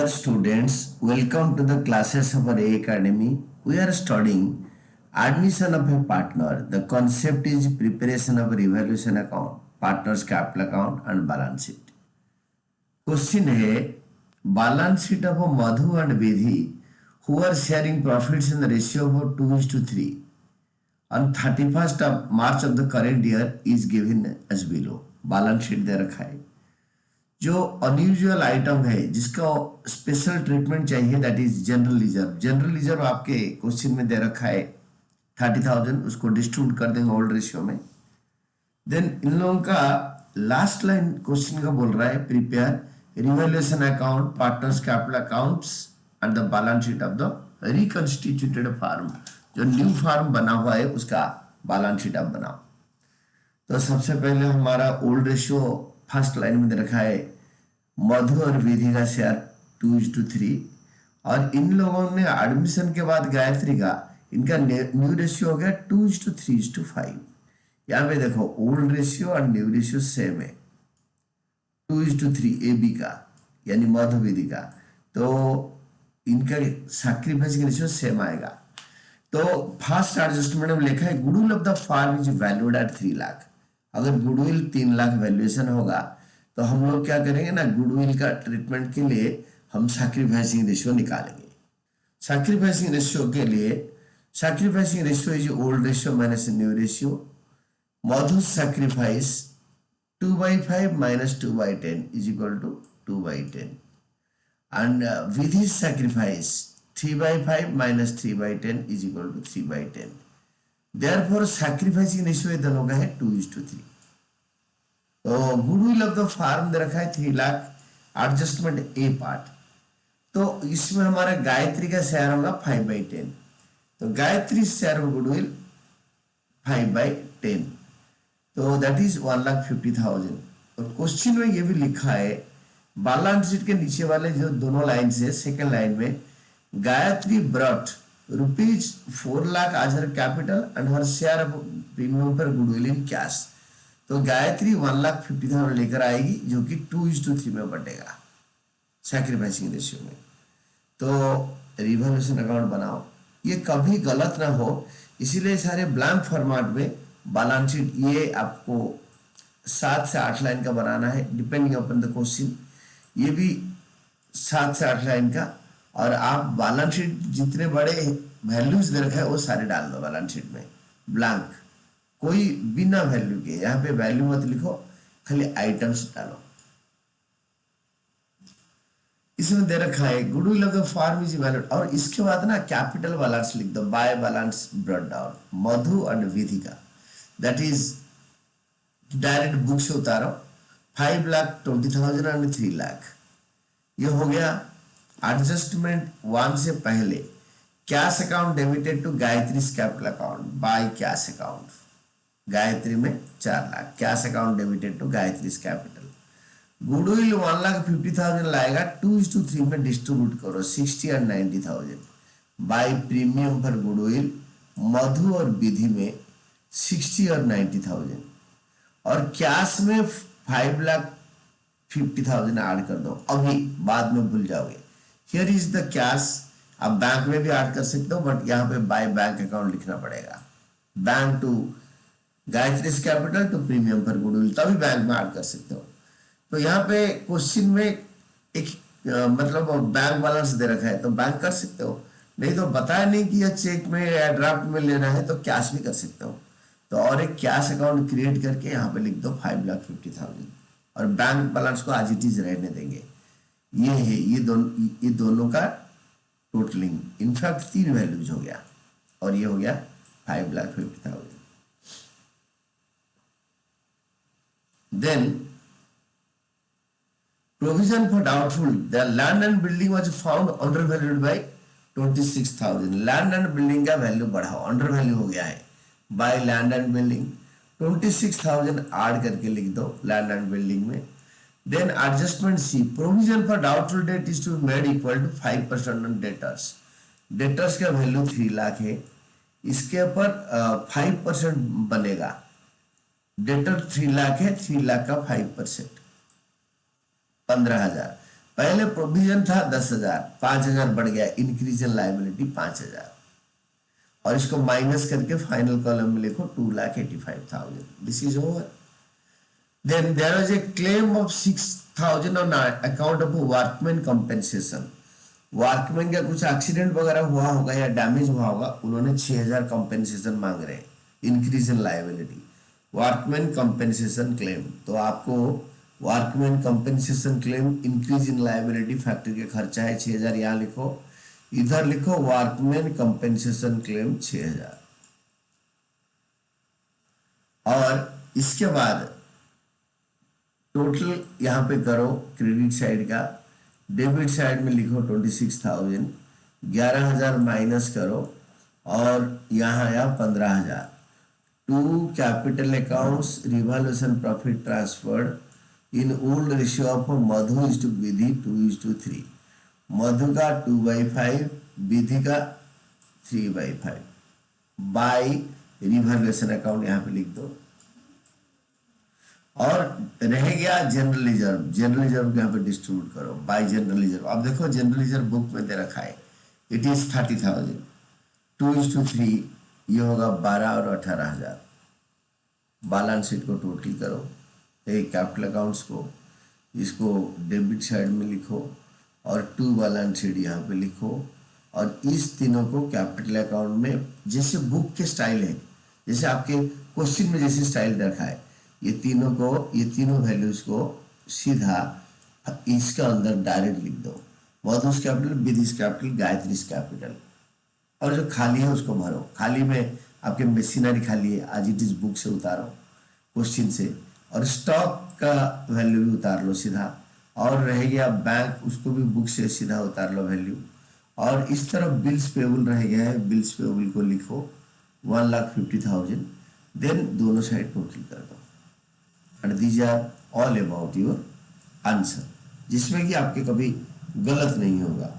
Dear students, welcome to the classes of our A Academy. We are studying admission of a partner. The concept is preparation of a revaluation account, partner's capital account and balance sheet. Question है balance sheet of a Madhu and Vidhi who are sharing profits in the ratio of 2:3 on 31st of March of the current year is given as below. Balance sheet दे रखा है. जो unusual item है जिसका special treatment चाहिए that is general reserve. General reserve आपके question में दे रखा है 30,000, उसको डिस्ट्रीब्यूट कर देंगे ओल्ड रेशियो में. देन इन लोगों का लास्ट लाइन क्वेश्चन का बोल रहा है prepare revaluation account, partners capital accounts and the balance sheet of the reconstituted firm. जो न्यू फार्म बना हुआ है उसका बैलेंस शीट आप बनाओ. तो सबसे पहले हमारा ओल्ड रेशियो फर्स्ट लाइन में दे रखा है मधु और विधि का शेयर 2:3 और इन लोगों ने एडमिशन के बाद गायत्री का इनका न्यू रेशियो हो गया 2:3:5. यहाँ पे देखो ओल्ड रेशियो और न्यू रेशियो सेम है 2:3 ए बी का यानी मधु विधि का, तो इनका सैक्रिफाइसिंग रेशियो सेम आएगा. तो फर्स्ट एडजस्टमेंट में लिखा है goodwill of the firm is valued at 3 lakh. अगर गुडविल 3 लाख वैल्यूएशन होगा तो हम लोग क्या करेंगे ना, गुडविल का ट्रीटमेंट के लिए हम सैक्रिफाइसिंग रेशियो निकालेंगे. सैक्रिफाइसिंग रेशियो के लिए sacrificing ratio is old ratio minus new ratio. Madhu sacrifice 2/5 minus 2/10 is equal to 2/10 and Vidhi sacrifice 3/5 minus 3/10 is equal to 3/10. Therefore sacrificing ratio ये दोनों का है 2:3. तो गुडविल ऑफ द फार्म दे रखा है 3 लाख. एडजस्टमेंट ए part, तो इसमें हमारा गायत्री का शेयर होगा 5/10. तो गायत्री शेयर ऑफ गुडविल 5/10, तो दैट इज 1,50,000. और क्वेश्चन में ये भी लिखा है बैलेंस शीट के नीचे वाले जो दोनों लाइन से सेकेंड लाइन में Gayatri brought ₹4 lakh as her capital and her share of premium पर गुडविल इन कैश. तो गायत्री 1,50,000 लेकर आएगी जो कि 2:3 में बटेगा सैक्रिफाइसिंग रेशियो में. तो रिवैल्यूएशन अकाउंट बनाओ, ये कभी गलत ना हो इसीलिए सारे ब्लैंक फॉर्मेट में बैलेंस शीट ये आपको 7 से 8 लाइन का बनाना है डिपेंडिंग अपॉन द क्वेश्चन. ये भी 7 से 8 लाइन का, और आप बैलेंस शीट जितने बड़े वैल्यूज दे रखा है वो सारे डाल दो बैलेंस शीट में ब्लैंक, कोई बिना वैल्यू के. यहाँ पे वैल्यू मत लिखो, खाली आइटम्स डालो. इसमें दे रखा है goodwill of the firm is valued, और इसके बाद ना कैपिटल बैलेंस लिख दो by balance brought down Madhu and Vidhi का. दैट इज डायरेक्ट बुक से उतारो 5,20,000 एंड 3 लाख. ये हो गया. एडजस्टमेंट 1 से पहले cash account debited to Gayatri capital account by cash account. Gayatri में 4 lakh cash account debited to Gayatri capital. Goodwill 1,50,000 लाएगा 2:3 में डिस्ट्रीब्यूट करो 60 और 90,000 बाय प्रीमियम पर गुडविल मधु और विधि में 60 और 90,000 और कैश में 5,50,000 ऐड कर दो. अभी बाद में भूल जाओगे. Here is the cash. आप बैंक में भी ऐड कर सकते हो बट यहाँ पे बाय बैंक अकाउंट लिखना पड़ेगा. Bank to Gayatri capital to premium पर गुडविल, तभी बैंक में ऐड कर सकते हो. तो यहाँ पे क्वेश्चन में एक मतलब बैंक बैलेंस दे रखा है तो बैंक कर सकते हो, नहीं तो बताया नहीं कि यह चेक में या ड्राफ्ट में लेना है तो कैश भी कर सकते हो. तो और एक कैश अकाउंट क्रिएट करके यहाँ पे लिख दो 5,50,000 और बैंक बैलेंस को आज इट इज रहने देंगे. ये है ये दोनों का टोटलिंग. इनफैक्ट 3 वैल्यूज हो गया और ये हो गया 5,50,000. Then provision for doubtful, the land and building was found undervalued by 26,000. Land and building का वैल्यू बढ़ाओ, अंडर वैल्यू हो गया है by land and building 26,000 add करके लिख दो लैंड एंड बिल्डिंग में. Then adjustment C provision for doubtful debt is to made equal to 5% on debtors. Debtors का वैल्यू 3 लाख है, इसके ऊपर 5% बनेगा. डेटर 3 लाख है, 3 लाख का 5% 15,000. पहले प्रोविजन था 10,000, 5,000 बढ़ गया, इंक्रीज इन लाइबिलिटी 5,000, और इसको माइनस करके फाइनल कॉलम में लिखो 2,85,000. This is over. Then there was a claim of 6,000 on account of workman compensation. Workman का कुछ एक्सीडेंट वगैरह हुआ होगा या डैमेज हुआ होगा, उन्होंने 6,000 कंपेंसेशन मांग रहे हैं, increase in liability, workman compensation claim. तो आपको workman compensation claim increase in liability factory के खर्चा है 6,000, यहाँ लिखो, इधर लिखो वर्कमैन कंपेंसेशन क्लेम 6,000. और इसके बाद टोटल यहाँ पे करो क्रेडिट साइड का, डेबिट साइड में लिखो 26,000, 11,000 माइनस करो और यहाँ आया 15,000. To capital accounts revaluation profit transferred in old ratio of Madhu is to Vidhi 2:3. Madhu का 2/5, विधि का 3/5 बाय रिवॉल्यूशन अकाउंट यहाँ पे लिख दो. और रह गया जनरल रिजर्व, जनरल रिजर्व को यहाँ पे डिस्ट्रीब्यूट करो बाय जनरल रिजर्व. अब देखो जनरल रिजर्व बुक में दे रखा है, इट इज 30,000, 2:3, ये होगा 12 और 18,000. बैलेंस शीट को टोटल करो, एक कैपिटल अकाउंट्स को, इसको डेबिट साइड में लिखो और 2 बैलेंस शीट यहाँ पे लिखो, और इस तीनों को कैपिटल अकाउंट में जैसे बुक के स्टाइल है, जैसे आपके क्वेश्चन में जैसे स्टाइल रखा है, ये तीनों वैल्यूज को सीधा इसका अंदर डायरेक्ट लिख दो. मधुस कैपिटल, विदिस कैपिटल, गायत्रीस कैपिटल, और जो खाली है उसको भरो. खाली में आपके मशीनरी खाली है, आज इट इज बुक से उतारो क्वेश्चन से, और स्टॉक का वैल्यू भी उतार लो सीधा, और रह गया बैंक, उसको भी बुक से सीधा उतार लो वैल्यू. और इस तरफ बिल्स पेबल रह गया है, बिल्स पेबल को लिखो 1,50,000. देन दोनों साइड टोटल कर दो, and these are all about your answer, जिसमें कि आपके कभी गलत नहीं होगा.